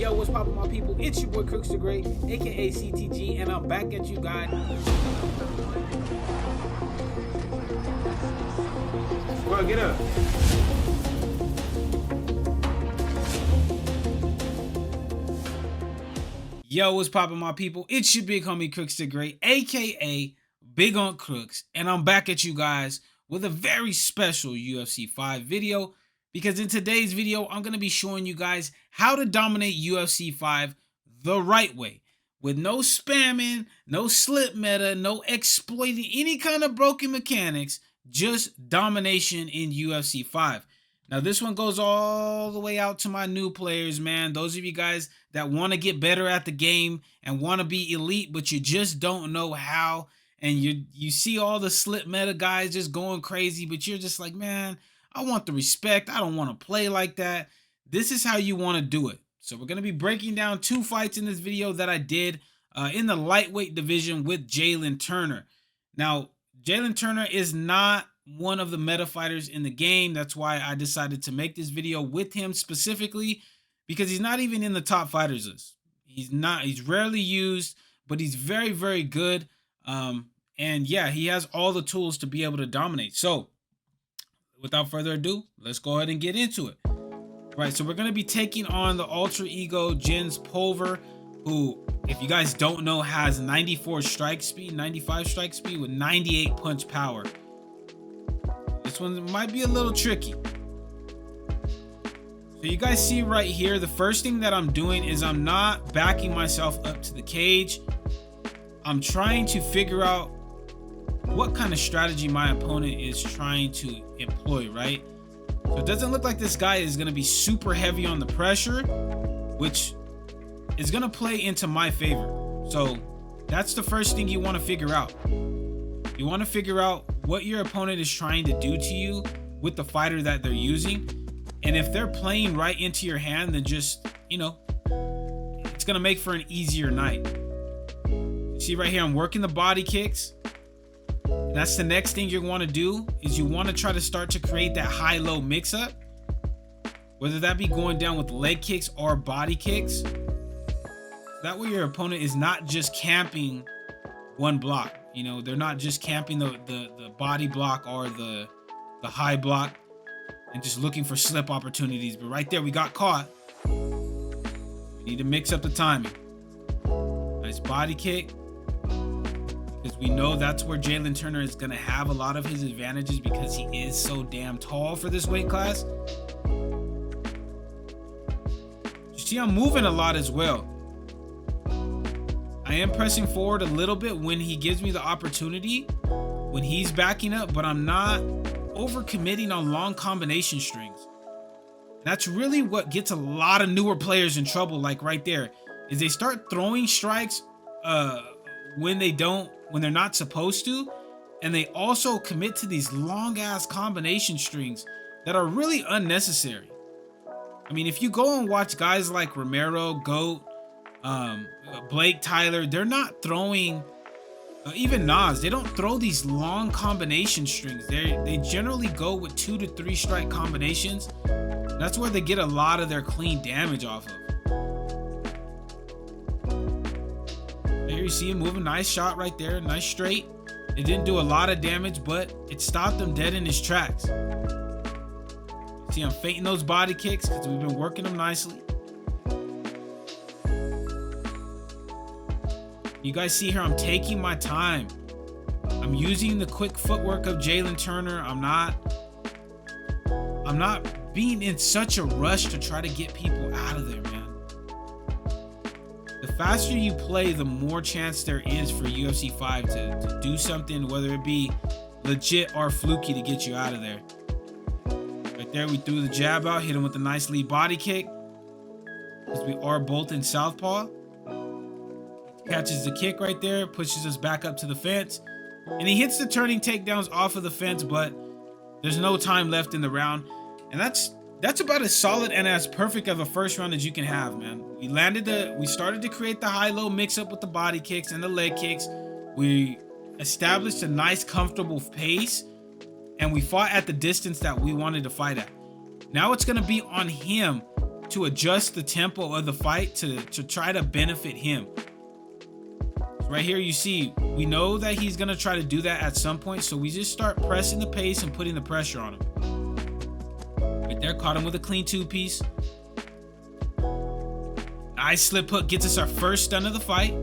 Yo, what's poppin', my people? It's your boy Crooks the Great, aka CTG, and I'm back at you guys. Bro, get up. Yo, what's poppin', my people? It's your big homie Crooks the Great, aka Big on Crooks, and I'm back at you guys with a very special UFC 5 video, because in today's video, I'm going to be showing you guys how to dominate UFC 5 the right way, with no spamming, no slip meta, no exploiting any kind of broken mechanics, just domination in UFC 5. Now, this one goes all the way out to my new players, man. Those of you guys that want to get better at the game and want to be elite, but you just don't know how. And you see all the slip meta guys just going crazy, but you're just like, man, I want the respect. I don't want to play like that. This is how you want to do it. So we're going to be breaking down 2 fights in this video that I did in the lightweight division with Jalen Turner. Now, Jalen Turner is not one of the meta fighters in the game. That's why I decided to make this video with him specifically, because he's not even in the top fighters list. He's rarely used, but he's very, very good. And yeah, he has all the tools to be able to dominate. So without further ado, let's go ahead and get into it. Right, so we're going to be taking on the alter ego Jens Pulver, who, if you guys don't know, has 94 strike speed, 95 strike speed with 98 punch power. This one might be a little tricky. So you guys see right here, the first thing that I'm doing is I'm not backing myself up to the cage. I'm trying to figure out what kind of strategy my opponent is trying to employ, right? So it doesn't look like this guy is going to be super heavy on the pressure, which is going to play into my favor. So that's the first thing you want to figure out. You want to figure out what your opponent is trying to do to you with the fighter that they're using. And if they're playing right into your hand, then just, you know, it's going to make for an easier night. See right here, I'm working the body kicks. And that's the next thing you want to do, is you want to try to start to create that high-low mix-up. Whether that be going down with leg kicks or body kicks. That way your opponent is not just camping one block. You know, they're not just camping the body block or the high block and just looking for slip opportunities. But right there, we got caught. We need to mix up the timing. Nice body kick. Because we know that's where Jalen Turner is going to have a lot of his advantages, because he is so damn tall for this weight class. You see, I'm moving a lot as well. I am pressing forward a little bit when he gives me the opportunity, when he's backing up, but I'm not overcommitting on long combination strings. That's really what gets a lot of newer players in trouble, like right there, is they start throwing strikes when they're not supposed to, and they also commit to these long ass combination strings that are really unnecessary. I mean, if you go and watch guys like Romero, Goat, Blake, Tyler, they're not throwing, even Nas, they don't throw these long combination strings. They generally go with 2 to 3 strike combinations. That's where they get a lot of their clean damage off of. There you see him moving, nice shot right there, nice straight. It didn't do a lot of damage, but it stopped him dead in his tracks. See, I'm feinting those body kicks because we've been working them nicely. You guys see here, I'm taking my time. I'm using the quick footwork of Jalen Turner. I'm not being in such a rush to try to get people out of there, man. The faster you play, the more chance there is for UFC 5 to do something, whether it be legit or fluky, to get you out of there. Right there, we threw the jab out, hit him with a nice lead body kick, because we are both in southpaw. Catches the kick right there, pushes us back up to the fence, and he hits the turning takedowns off of the fence, but there's no time left in the round. And that's about as solid and as perfect of a first round as you can have, man. We started to create the high-low mix-up with the body kicks and the leg kicks. We established a nice, comfortable pace, and we fought at the distance that we wanted to fight at. Now it's going to be on him to adjust the tempo of the fight to try to benefit him. So right here, you see, we know that he's gonna try to do that at some point, so we just start pressing the pace and putting the pressure on him. Right there, caught him with a clean 2-piece. Nice slip hook, gets us our first stun of the fight.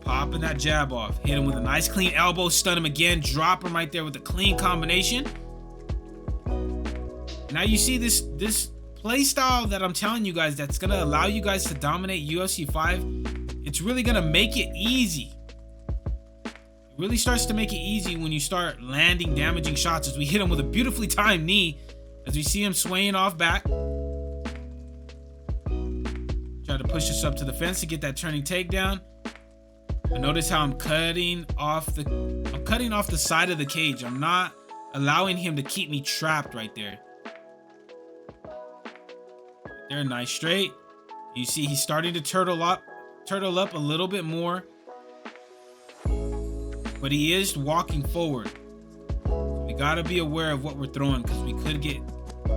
Popping that jab off. Hit him with a nice clean elbow. Stun him again. Drop him right there with a clean combination. Now you see this play style that I'm telling you guys that's going to allow you guys to dominate UFC 5. It's really going to make it easy. It really starts to make it easy when you start landing damaging shots, as we hit him with a beautifully timed knee, as we see him swaying off back. Try to push us up to the fence to get that turning takedown. But notice how I'm cutting off the side of the cage. I'm not allowing him to keep me trapped right there. There, nice straight. You see he's starting to turtle up a little bit more. But he is walking forward. So we gotta be aware of what we're throwing, because we could get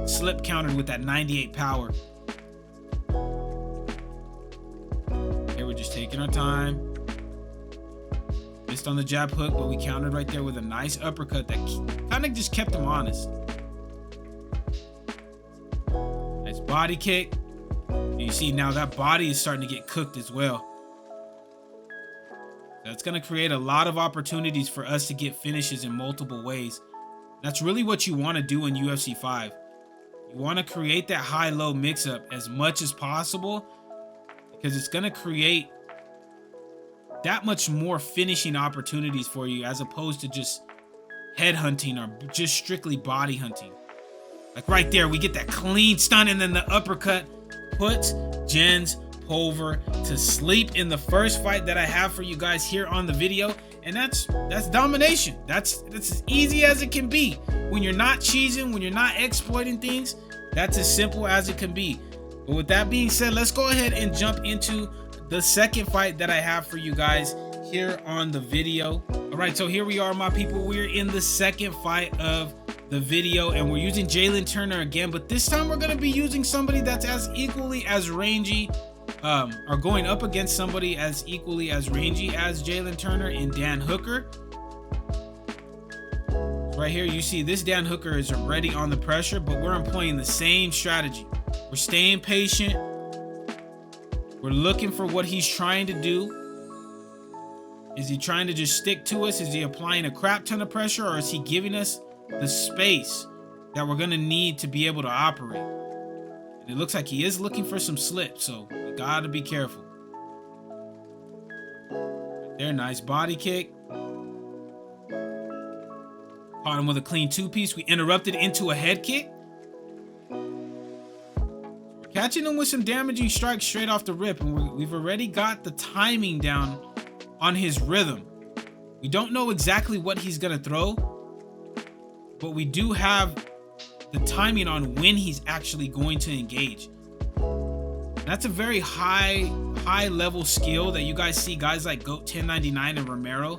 slip countered with that 98 power. Here we're just taking our time. Missed on the jab hook, but we countered right there with a nice uppercut that kind of just kept him honest. Nice body kick. And you see now that body is starting to get cooked as well. That's going to create a lot of opportunities for us to get finishes in multiple ways. That's really what you want to do in UFC 5. You want to create that high-low mix-up as much as possible, because it's going to create that much more finishing opportunities for you, as opposed to just head hunting or just strictly body hunting. Like right there, we get that clean stun, and then the uppercut puts Jens Pulver to sleep in the first fight that I have for you guys here on the video. And that's domination. That's as easy as it can be. When you're not cheesing, when you're not exploiting things, that's as simple as it can be. But with that being said, let's go ahead and jump into the second fight that I have for you guys here on the video. All right, so here we are, my people. We're in the second fight of the video, and we're using Jalen Turner again, but this time we're going to be using somebody that's as equally as rangy, or going up against somebody as equally as rangy as Jalen Turner in Dan Hooker. Right here, you see this Dan Hooker is already on the pressure, but we're employing the same strategy. We're staying patient. We're looking for what he's trying to do. Is he trying to just stick to us? Is he applying a crap ton of pressure, or is he giving us the space that we're going to need to be able to operate? And it looks like he is looking for some slip, so we got to be careful. Right there, nice body kick. Caught him with a clean 2-piece. We interrupted into a head kick. Catching him with some damaging strikes straight off the rip, and we've already got the timing down on his rhythm. We don't know exactly what he's gonna throw, but we do have the timing on when he's actually going to engage. That's a very high level skill that you guys see guys like GOAT 1099 and Romero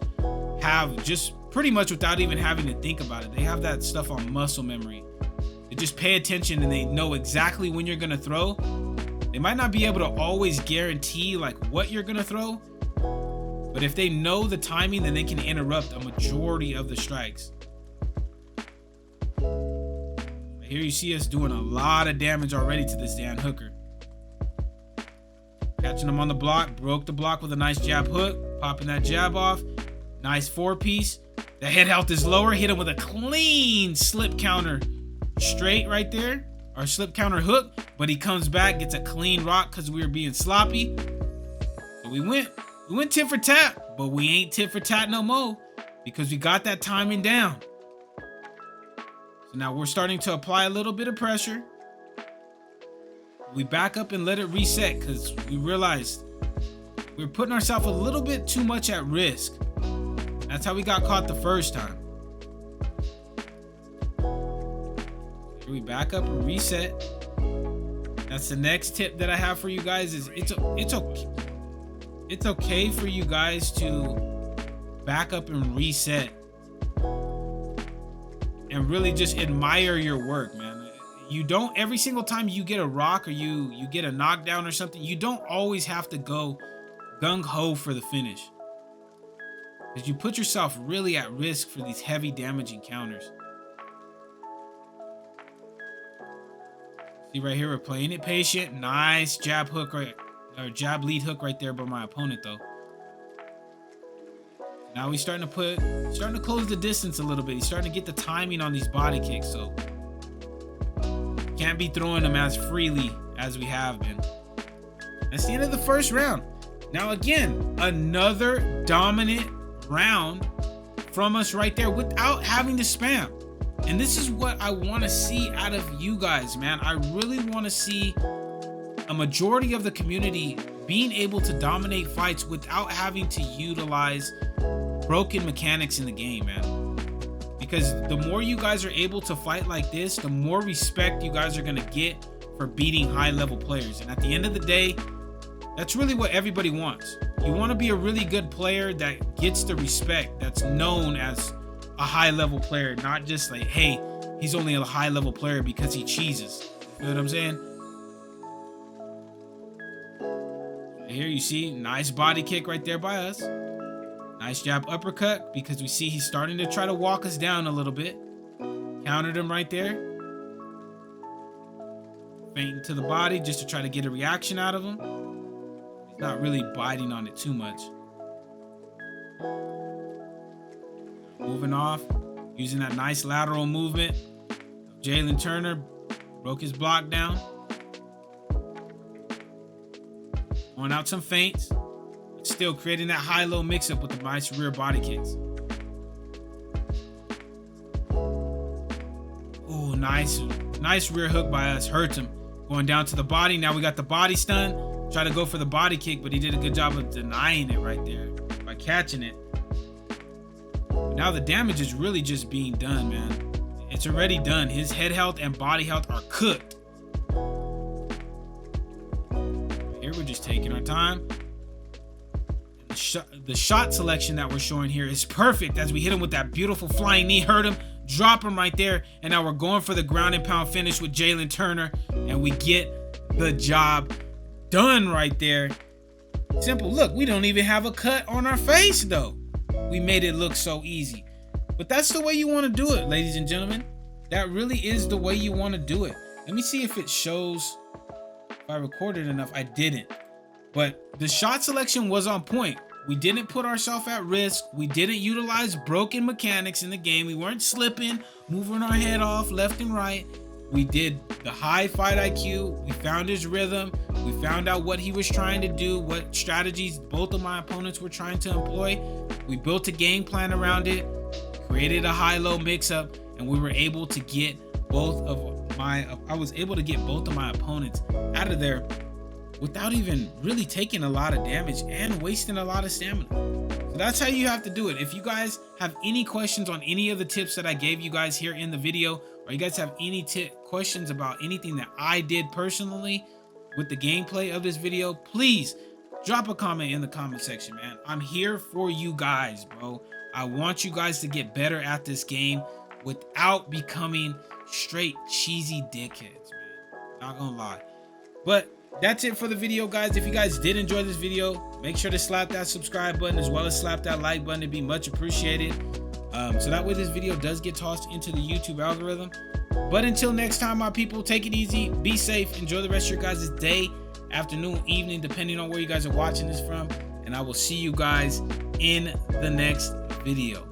have, just pretty much without even having to think about it. They have that stuff on muscle memory. They just pay attention and they know exactly when you're gonna throw. They might not be able to always guarantee like what you're gonna throw, but if they know the timing, then they can interrupt a majority of the strikes. Here you see us doing a lot of damage already to this Dan Hooker. Catching him on the block, broke the block with a nice jab hook, popping that jab off. Nice 4-piece. The head health is lower. Hit him with a clean slip counter straight right there, or slip counter hook, but he comes back, gets a clean rock because we were being sloppy. So we went tit for tat, but we ain't tit for tat no more because we got that timing down. So now we're starting to apply a little bit of pressure. We back up and let it reset because we realized we're putting ourselves a little bit too much at risk. That's how we got caught the first time. Here we back up and reset. That's the next tip that I have for you guys. Is it's okay for you guys to back up and reset and really just admire your work, man. You don't, every single time you get a rock or you get a knockdown or something, you don't always have to go gung-ho for the finish, because you put yourself really at risk for these heavy damage encounters. See right here, we're playing it patient. Nice jab hook right, or jab lead hook right there by my opponent though. Now he's starting to close the distance a little bit. He's starting to get the timing on these body kicks, so can't be throwing them as freely as we have been. That's the end of the first round. Now again, another dominant round from us right there without having to spam. And this is what I want to see out of you guys, man. I really want to see a majority of the community being able to dominate fights without having to utilize broken mechanics in the game, man. Because the more you guys are able to fight like this, the more respect you guys are going to get for beating high-level players. And at the end of the day, that's really what everybody wants. You want to be a really good player that gets the respect, that's known as a high-level player, not just like, hey, he's only a high-level player because he cheeses. You know what I'm saying? Here you see, nice body kick right there by us. Nice jab uppercut, because we see he's starting to try to walk us down a little bit. Countered him right there. Feinting to the body just to try to get a reaction out of him. He's not really biting on it too much. Moving off, using that nice lateral movement. Jalen Turner broke his block down. Throwing out some feints. Still creating that high-low mix-up with the nice rear body kicks. Oh, nice rear hook by us. Hurts him. Going down to the body. Now we got the body stun. Try to go for the body kick, but he did a good job of denying it right there by catching it. But now the damage is really just being done, man. It's already done. His head health and body health are cooked. Here we're just taking our time. The shot selection that we're showing here is perfect as we hit him with that beautiful flying knee, hurt him, drop him right there, and now we're going for the ground and pound finish with Jalen Turner, and we get the job done right there. Simple. Look, we don't even have a cut on our face though. We made it look so easy. But that's the way you want to do it, ladies and gentlemen. That really is the way you want to do it. Let me see if it shows. If I recorded enough. I didn't. But the shot selection was on point. We didn't put ourselves at risk. We didn't utilize broken mechanics in the game. We weren't slipping, moving our head off left and right. We did the high fight IQ. We found his rhythm. We found out what he was trying to do, what strategies both of my opponents were trying to employ. We built a game plan around it, created a high-low mix-up, and we were able to get I was able to get both of my opponents out of there without even really taking a lot of damage and wasting a lot of stamina. So that's how you have to do it. If you guys have any questions on any of the tips that I gave you guys here in the video, or you guys have any questions about anything that I did personally with the gameplay of this video, please drop a comment in the comment section, man. I'm here for you guys, bro. I want you guys to get better at this game without becoming straight cheesy dickheads, man. Not gonna lie. But that's it for the video, guys. If you guys did enjoy this video, make sure to slap that subscribe button as well as slap that like button. It'd be much appreciated. So that way this video does get tossed into the YouTube algorithm. But until next time, my people, take it easy, be safe, enjoy the rest of your guys' day, afternoon, evening, depending on where you guys are watching this from. And I will see you guys in the next video.